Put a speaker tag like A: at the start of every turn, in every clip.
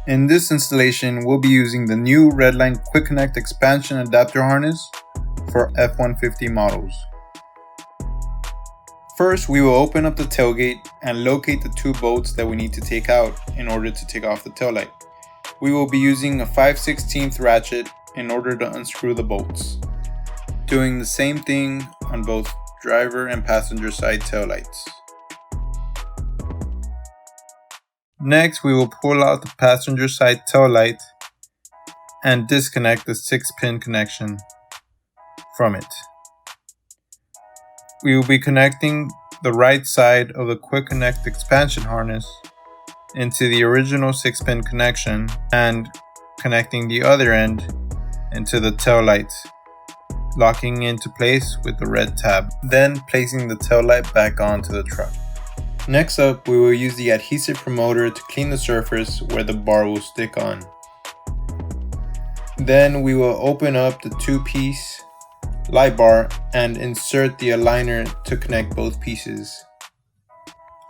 A: In this installation, we'll be using the new Redline Quick Connect expansion adapter harness for F150 models. First, we will open up the tailgate and locate the two bolts that we need to take out in order to take off the taillight. We will be using a 5/16 ratchet in order to unscrew the bolts, doing the same thing on both driver and passenger side taillights. Next, we will pull out the passenger side taillight and disconnect the 6-pin connection from it. We will be connecting the right side of the Quick Connect expansion harness into the original 6-pin connection and connecting the other end into the taillight, locking into place with the red tab, then placing the taillight back onto the truck. Next up, we will use the adhesive promoter to clean the surface where the bar will stick on. Then we will open up the 2-piece light bar and insert the aligner to connect both pieces.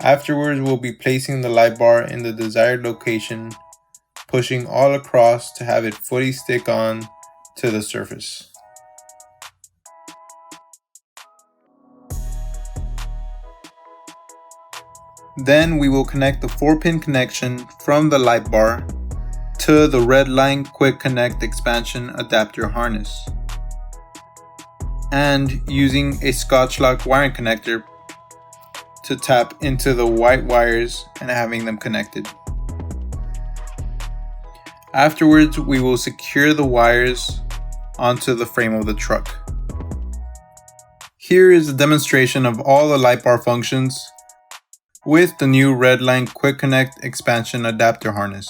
A: Afterwards, we'll be placing the light bar in the desired location, pushing all across to have it fully stick on to the surface. Then we will connect the 4-pin connection from the light bar to the Redline Quick Connect expansion adapter harness, and using a Scotch lock wiring connector to tap into the white wires and having them connected. Afterwards, we will secure the wires onto the frame of the truck. Here is a demonstration of all the light bar functions with the new Redline Quick Connect expansion adapter harness.